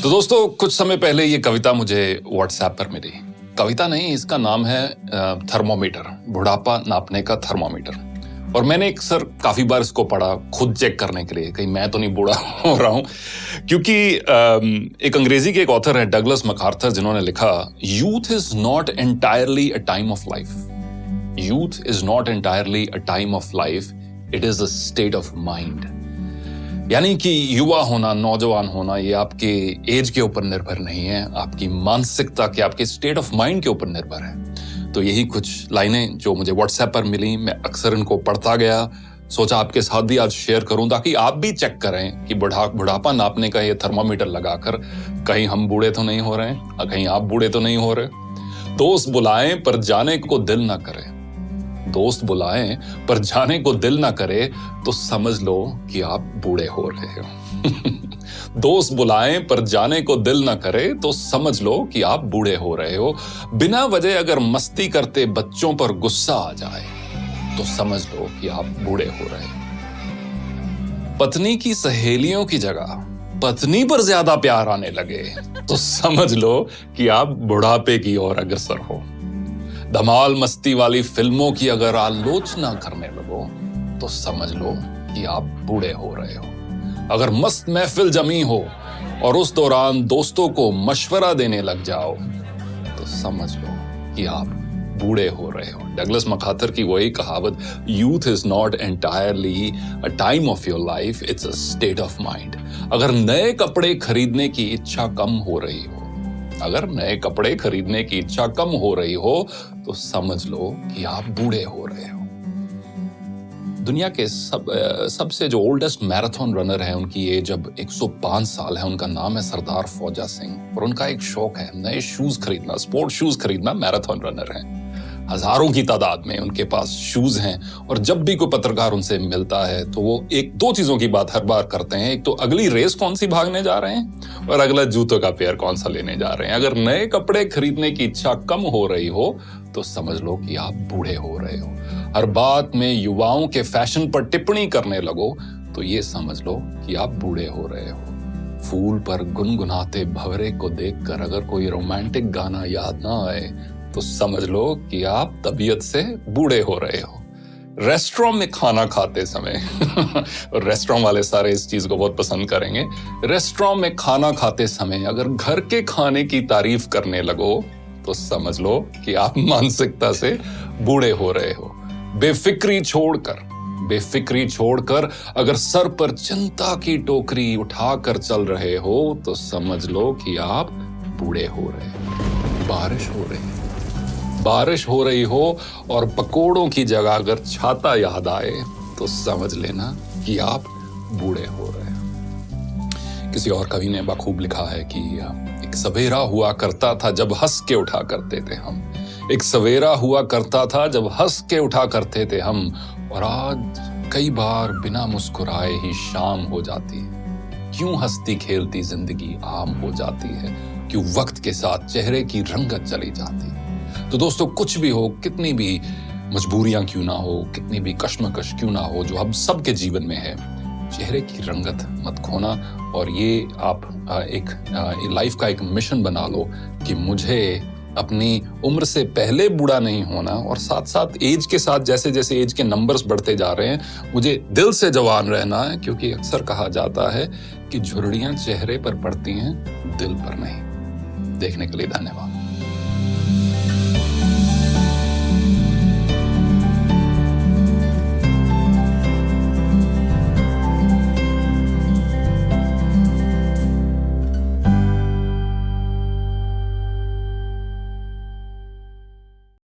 तो दोस्तों, कुछ समय पहले ये कविता मुझे व्हाट्सएप पर मिली। कविता नहीं, इसका नाम है थर्मोमीटर, बुढ़ापा नापने का थर्मोमीटर। और मैंने काफी बार इसको पढ़ा खुद चेक करने के लिए, कहीं मैं तो नहीं बूढ़ा हो रहा हूं। क्योंकि एक अंग्रेजी के एक ऑथर है डगलस मैकार्थर, जिन्होंने लिखा, youth is not entirely a time of life. Youth is not entirely a time of life, it is a state of mind. यानी कि युवा होना, नौजवान होना, ये आपके एज के ऊपर निर्भर नहीं है, आपकी मानसिकता के, आपके स्टेट ऑफ माइंड के ऊपर निर्भर है। तो यही कुछ लाइनें जो मुझे व्हाट्सएप पर मिली, मैं अक्सर इनको पढ़ता गया, सोचा आपके साथ भी आज शेयर करूं ताकि आप भी चेक करें कि बुढ़ापा नापने का ये थर्मामीटर लगाकर कहीं हम बूढ़े तो नहीं हो रहे हैं, कहीं आप बूढ़े तो नहीं हो रहे। दोस्त बुलाएं पर जाने को दिल ना करे, दोस्त बुलाएं पर जाने को दिल ना करे तो समझ लो कि आप बूढ़े हो रहे हो। दोस्त बुलाएं पर जाने को दिल ना करे तो समझ लो कि आप बूढ़े हो रहे हो। बिना वजह अगर मस्ती करते बच्चों पर गुस्सा आ जाए तो समझ लो कि आप बूढ़े हो रहे हो। पत्नी की सहेलियों की जगह पत्नी पर ज्यादा प्यार आने लगे तो समझ लो कि आप बुढ़ापे की ओर अग्रसर हो। धमाल मस्ती वाली फिल्मों की अगर आलोचना करने लगो तो समझ लो कि आप बूढ़े हो रहे हो। अगर मस्त महफिल जमी हो और उस दौरान दोस्तों को मशवरा देने लग जाओ तो समझ लो कि आप बूढ़े हो रहे हो। डगलस मैकार्थर की वही कहावत, youth is not entirely a time of your life, it's a state of mind. अगर नए कपड़े खरीदने की इच्छा कम हो रही हो, अगर नए कपड़े खरीदने की इच्छा कम हो रही हो तो समझ लो कि आप बूढ़े हो रहे हो। दुनिया के सबसे जो ओल्डेस्ट मैराथन रनर है, उनकी एज अब 105 साल है। उनका नाम है सरदार फौजा सिंह और उनका एक शौक है नए शूज खरीदना, स्पोर्ट शूज खरीदना। मैराथन रनर है, हजारों की तादाद में उनके पास शूज हैं। और जब भी कोई पत्रकार उनसे मिलता है तो वो एक दो चीजों की बात हर बार करते हैं, एक तो अगली रेस कौन सी भागने जा रहे हैं और अगला जूतों का पेयर कौन सा लेने जा रहे हैं। अगर नए कपड़े खरीदने की इच्छा कम हो रही हो तो समझ लो कि आप बूढ़े हो रहे हो। हर बात में युवाओं के फैशन पर टिप्पणी करने लगो तो ये समझ लो कि आप बूढ़े हो रहे हो। फूल पर गुनगुनाते भंवरे को देखकर अगर कोई रोमांटिक गाना याद ना आए तो समझ लो कि आप तबीयत से बूढ़े हो रहे हो। रेस्टोरेंट में खाना खाते समय और रेस्टोरेंट वाले सारे इस चीज को बहुत पसंद करेंगे। रेस्टोरेंट में खाना खाते समय अगर घर के खाने की तारीफ करने लगो तो समझ लो कि आप मानसिकता से बूढ़े हो रहे हो। बेफिक्री छोड़कर अगर सर पर चिंता की टोकरी उठाकर चल रहे हो तो समझ लो कि आप बूढ़े हो रहे हो। बारिश हो रही हो और पकोड़ों की जगह अगर छाता याद आए तो समझ लेना कि आप बूढ़े हो रहे हो। किसी और कवि ने बखूब लिखा है कि एक सवेरा हुआ करता था जब हंस के उठा करते थे हम। एक सवेरा हुआ करता था जब हंस के उठा करते थे हम, और आज कई बार बिना मुस्कुराए ही शाम हो जाती है। क्यों हंसती खेलती जिंदगी आम हो जाती है, क्यों वक्त के साथ चेहरे की रंगत चली जाती है। तो दोस्तों, कुछ भी हो, कितनी भी मजबूरियां क्यों ना हो, कितनी भी कश्मकश क्यों ना हो, जो हम सबके जीवन में है, चेहरे की रंगत मत खोना। और ये आप एक लाइफ का एक मिशन बना लो कि मुझे अपनी उम्र से पहले बूढ़ा नहीं होना, और साथ साथ एज के साथ जैसे जैसे एज के नंबर्स बढ़ते जा रहे हैं मुझे दिल से जवान रहना है। क्योंकि अक्सर कहा जाता है कि झुर्रियां चेहरे पर पड़ती हैं, दिल पर नहीं। देखने के लिए धन्यवाद।